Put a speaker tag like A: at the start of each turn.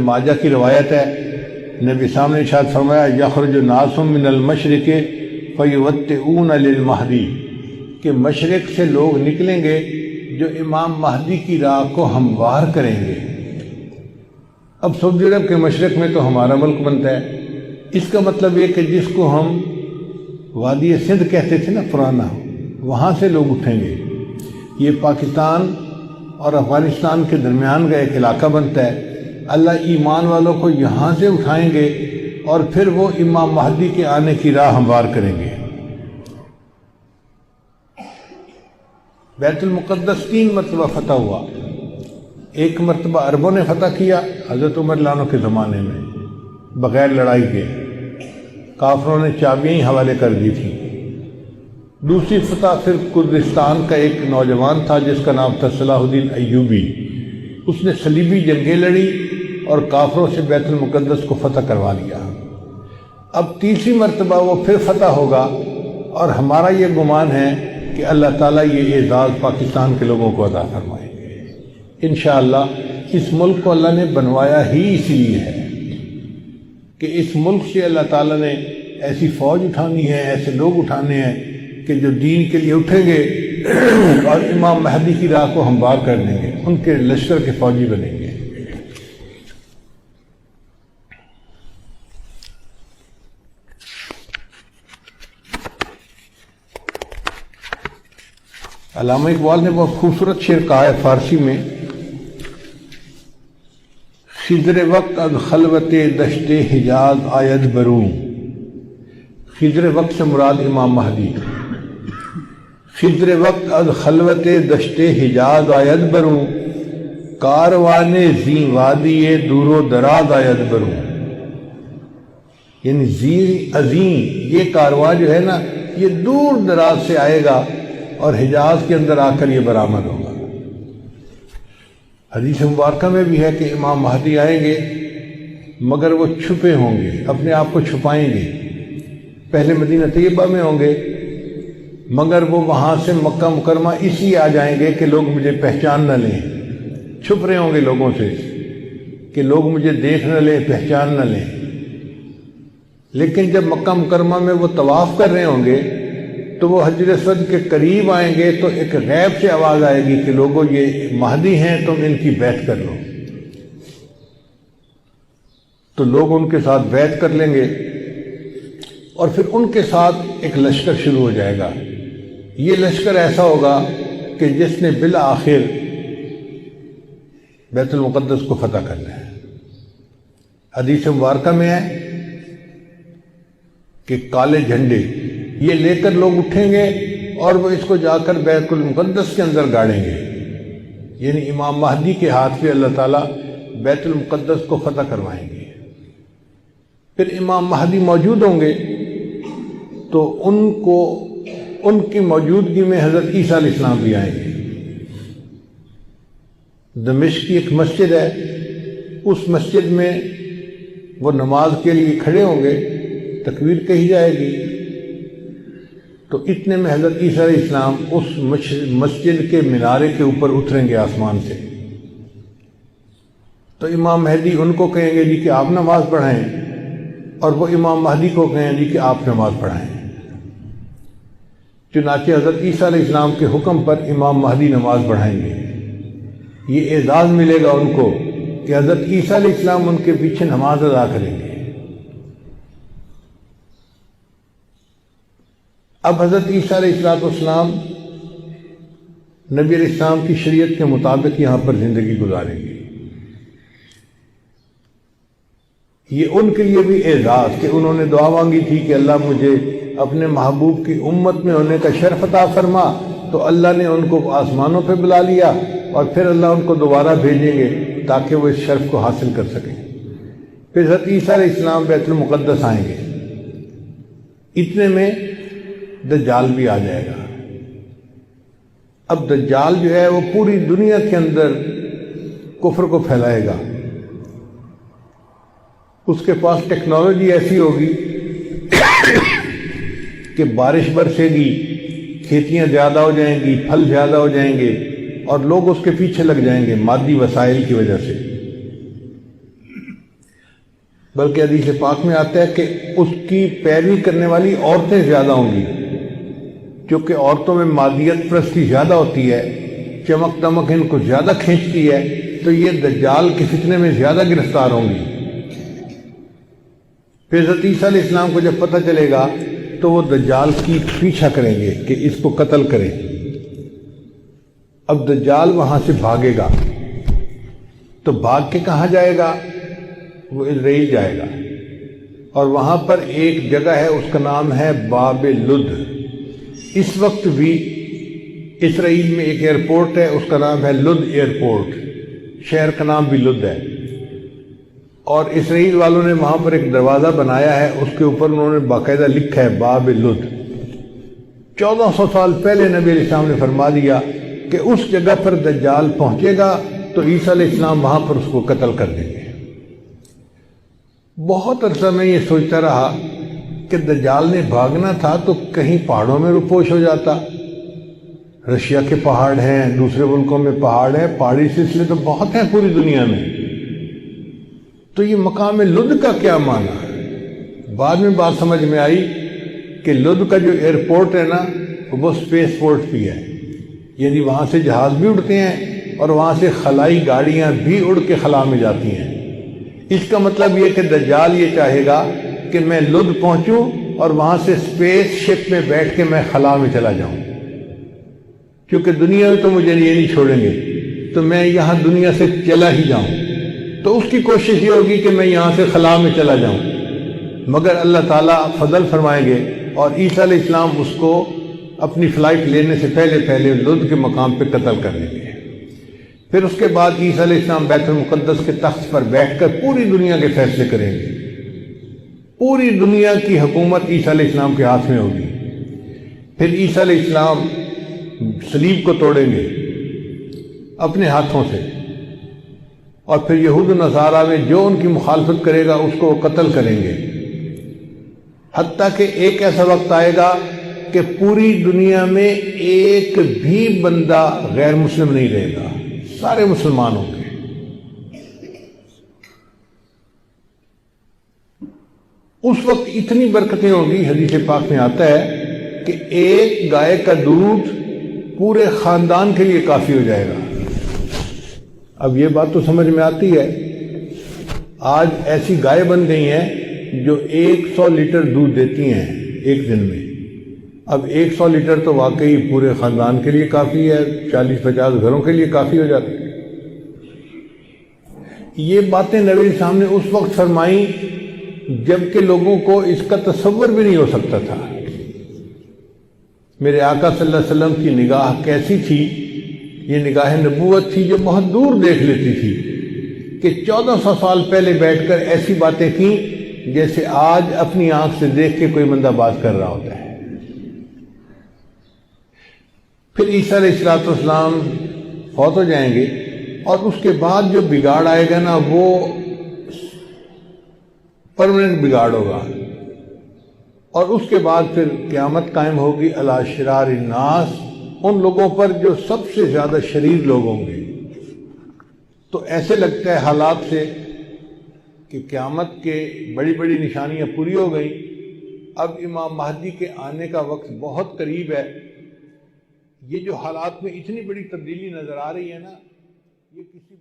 A: ماجہ کی روایت ہے، نبی صاحب نے ارشاد فرمایا یخرج ناس من المشرق فیوطئون للمہدی، کہ مشرق سے لوگ نکلیں گے جو امام مہدی کی راہ کو ہموار کریں گے۔ اب سعودی عرب کے مشرق میں تو ہمارا ملک بنتا ہے، اس کا مطلب یہ کہ جس کو ہم وادی سندھ کہتے تھے نا پرانا، وہاں سے لوگ اٹھیں گے۔ یہ پاکستان اور افغانستان کے درمیان کا ایک علاقہ بنتا ہے۔ اللہ ایمان والوں کو یہاں سے اٹھائیں گے اور پھر وہ امام مہدی کے آنے کی راہ ہموار کریں گے۔ بیت المقدس 3 مرتبہ فتح ہوا۔ ایک مرتبہ عربوں نے فتح کیا حضرت عمر لانو کے زمانے میں بغیر لڑائی کے، کافروں نے چابیاں ہی حوالے کر دی تھی۔ دوسری فتح پھر کردستان کا ایک نوجوان تھا جس کا نام تھا صلاح الدین ایوبی، اس نے صلیبی جنگیں لڑی اور کافروں سے بیت المقدس کو فتح کروا لیا۔ اب تیسری مرتبہ وہ پھر فتح ہوگا، اور ہمارا یہ گمان ہے کہ اللہ تعالیٰ یہ اعزاز پاکستان کے لوگوں کو عطا فرمائے گے انشاءاللہ۔ اس ملک کو اللہ نے بنوایا ہی اسی لیے ہے کہ اس ملک سے اللہ تعالیٰ نے ایسی فوج اٹھانی ہے، ایسے لوگ اٹھانے ہیں کہ جو دین کے لیے اٹھیں گے اور امام مہدی کی راہ کو ہموار کر دیں گے، ان کے لشکر کے فوجی بنیں گے۔ علامہ اقبال نے بہت خوبصورت شعر کہا ہے فارسی میں، خضر وقت از خلوت دشت حجاز آید بروں۔ خضر وقت سے مراد امام مہدی۔ خضر وقت از خلوت دشت حجاز آید بروں، کاروان زی وادی دور و دراز آید بروں۔ یعنی زی عظیم یہ کارواں جو ہے نا یہ دور دراز سے آئے گا اور حجاز کے اندر آ کر یہ برآمد ہوگا۔ حدیث مبارکہ میں بھی ہے کہ امام مہدی آئیں گے مگر وہ چھپے ہوں گے، اپنے آپ کو چھپائیں گے۔ پہلے مدینہ طیبہ میں ہوں گے مگر وہ وہاں سے مکہ مکرمہ اس لیے آ جائیں گے کہ لوگ مجھے پہچان نہ لیں، چھپ رہے ہوں گے لوگوں سے کہ لوگ مجھے دیکھ نہ لیں، پہچان نہ لیں۔ لیکن جب مکہ مکرمہ میں وہ طواف کر رہے ہوں گے تو وہ حجر اسود کے قریب آئیں گے تو ایک غیب سے آواز آئے گی کہ لوگوں یہ مہدی ہیں، تم ان کی بیعت کر لو۔ تو لوگ ان کے ساتھ بیعت کر لیں گے اور پھر ان کے ساتھ ایک لشکر شروع ہو جائے گا۔ یہ لشکر ایسا ہوگا کہ جس نے بالآخر بیت المقدس کو فتح کرنا ہے۔ حدیث مبارکہ میں ہے کہ کالے جھنڈے یہ لے کر لوگ اٹھیں گے اور وہ اس کو جا کر بیت المقدس کے اندر گاڑیں گے، یعنی امام مہدی کے ہاتھ پہ اللہ تعالیٰ بیت المقدس کو فتح کروائیں گے۔ پھر امام مہدی موجود ہوں گے تو ان کی موجودگی میں حضرت عیسیٰ علیہ السلام بھی آئیں گے۔ دمشق کی ایک مسجد ہے، اس مسجد میں وہ نماز کے لیے کھڑے ہوں گے، تکبیر کہی جائے گی تو اتنے میں حضرت عیسیٰ علیہ السلام اس مسجد کے مینارے کے اوپر اتریں گے آسمان سے۔ تو امام مہدی ان کو کہیں گے جی کہ آپ نماز پڑھائیں، اور وہ امام مہدی کو کہیں جی کہ آپ نماز پڑھائیں۔ چنانچہ حضرت عیسیٰ علیہ السلام کے حکم پر امام مہدی نماز پڑھائیں گے۔ یہ اعزاز ملے گا ان کو کہ حضرت عیسیٰ علیہ السلام ان کے پیچھے نماز ادا کریں گے۔ اب حضرت عیسیٰ علیہ السلام نبی علیہ السلام کی شریعت کے مطابق یہاں پر زندگی گزاریں گے۔ یہ ان کے لیے بھی اعزاز کہ انہوں نے دعا مانگی تھی کہ اللہ مجھے اپنے محبوب کی امت میں ہونے کا شرف عطا فرما، تو اللہ نے ان کو آسمانوں پہ بلا لیا اور پھر اللہ ان کو دوبارہ بھیجیں گے تاکہ وہ اس شرف کو حاصل کر سکیں۔ پھر حضرت عیسیٰ علیہ السلام بیت المقدس آئیں گے۔ اتنے میں دجال بھی آ جائے گا۔ اب دجال جو ہے وہ پوری دنیا کے اندر کفر کو پھیلائے گا۔ اس کے پاس ٹیکنالوجی ایسی ہوگی کہ بارش برسے گی، کھیتیاں زیادہ ہو جائیں گی، پھل زیادہ ہو جائیں گے اور لوگ اس کے پیچھے لگ جائیں گے مادی وسائل کی وجہ سے۔ بلکہ حدیث پاک میں آتا ہے کہ اس کی پیروی کرنے والی عورتیں زیادہ ہوں گی، کیونکہ عورتوں میں مادیت پرستی زیادہ ہوتی ہے، چمک دمک ان کو زیادہ کھینچتی ہے، تو یہ دجال کے فتنے میں زیادہ گرفتار ہوں گی۔ پھر حضرت عیسیٰ علیہ السلام کو جب پتہ چلے گا تو وہ دجال کی پیچھا کریں گے کہ اس کو قتل کریں۔ اب دجال وہاں سے بھاگے گا، تو بھاگ کے کہاں جائے گا؟ وہ اسرائیل جائے گا، اور وہاں پر ایک جگہ ہے، اس کا نام ہے باب لد۔ اس وقت بھی اسرائیل میں ایک ایئرپورٹ ہے، اس کا نام ہے لد ایئرپورٹ، شہر کا نام بھی لد ہے، اور اسرائیل والوں نے وہاں پر ایک دروازہ بنایا ہے، اس کے اوپر انہوں نے باقاعدہ لکھا ہے باب لد۔ 1400 سال پہلے نبی علیہ السلام نے فرما دیا کہ اس جگہ پر دجال پہنچے گا تو عیسیٰ علیہ السلام وہاں پر اس کو قتل کر دیں گے۔ بہت عرصہ میں یہ سوچتا رہا کہ دجال نے بھاگنا تھا تو کہیں پہاڑوں میں روپوش ہو جاتا۔ رشیا کے پہاڑ ہیں، دوسرے ملکوں میں پہاڑ ہیں، پہاڑی سلسلے تو بہت ہیں پوری دنیا میں، تو یہ مقام لد کا کیا معنی؟ بعد میں بات سمجھ میں آئی کہ لد کا جو ایئرپورٹ ہے نا وہ اسپیس پورٹ بھی ہے، یعنی وہاں سے جہاز بھی اڑتے ہیں اور وہاں سے خلائی گاڑیاں بھی اڑ کے خلا میں جاتی ہیں۔ اس کا مطلب یہ کہ دجال یہ چاہے گا کہ میں لد پہنچوں اور وہاں سے اسپیس شپ میں بیٹھ کے میں خلا میں چلا جاؤں، کیونکہ دنیا میں تو مجھے یہ نہیں چھوڑیں گے، تو میں یہاں دنیا سے چلا ہی جاؤں۔ تو اس کی کوشش یہ ہوگی کہ میں یہاں سے خلا میں چلا جاؤں، مگر اللہ تعالیٰ فضل فرمائیں گے اور عیسیٰ علیہ السلام اس کو اپنی فلائٹ لینے سے پہلے لد کے مقام پہ قتل کر دیں گے۔ پھر اس کے بعد عیسیٰ علیہ السلام بیت المقدس کے تخت پر بیٹھ کر پوری دنیا کے فیصلے کریں گے۔ پوری دنیا کی حکومت عیسیٰ علیہ السلام کے ہاتھ میں ہوگی۔ پھر عیسیٰ علیہ السلام صلیب کو توڑیں گے اپنے ہاتھوں سے، اور پھر یہود و نصارہ میں جو ان کی مخالفت کرے گا اس کو قتل کریں گے، حتیٰ کہ ایک ایسا وقت آئے گا کہ پوری دنیا میں ایک بھی بندہ غیر مسلم نہیں رہے گا، سارے مسلمان ہوں گے۔ اس وقت اتنی برکتیں ہوں گی، حدیث پاک میں آتا ہے کہ ایک گائے کا دودھ پورے خاندان کے لیے کافی ہو جائے گا۔ اب یہ بات تو سمجھ میں آتی ہے، آج ایسی گائے بن گئی ہیں جو 100 لیٹر دودھ دیتی ہیں ایک دن میں۔ اب 100 لیٹر تو واقعی پورے خاندان کے لیے کافی ہے، 40-50 گھروں کے لیے کافی ہو جاتی ہے۔ یہ باتیں نبی صاحب نے اس وقت فرمائیں جب کہ لوگوں کو اس کا تصور بھی نہیں ہو سکتا تھا۔ میرے آقا صلی اللہ علیہ وسلم کی نگاہ کیسی تھی؟ یہ نگاہ نبوت تھی جو بہت دور دیکھ لیتی تھی، کہ 1400 سال پہلے بیٹھ کر ایسی باتیں کی جیسے آج اپنی آنکھ سے دیکھ کے کوئی بندہ بات کر رہا ہوتا ہے۔ پھر عیسیٰ علیہ السلام فوت ہو جائیں گے، اور اس کے بعد جو بگاڑ آئے گا نا وہ پرماننٹ بگاڑ ہوگا، اور اس کے بعد پھر قیامت قائم ہوگی علی شرار الناس، ان لوگوں پر جو سب سے زیادہ شریر لوگ ہوں گے۔ تو ایسے لگتا ہے حالات سے کہ قیامت کے بڑی بڑی نشانیاں پوری ہو گئی، اب امام مہدی کے آنے کا وقت بہت قریب ہے۔ یہ جو حالات میں اتنی بڑی تبدیلی نظر آ رہی ہے نا، یہ کسی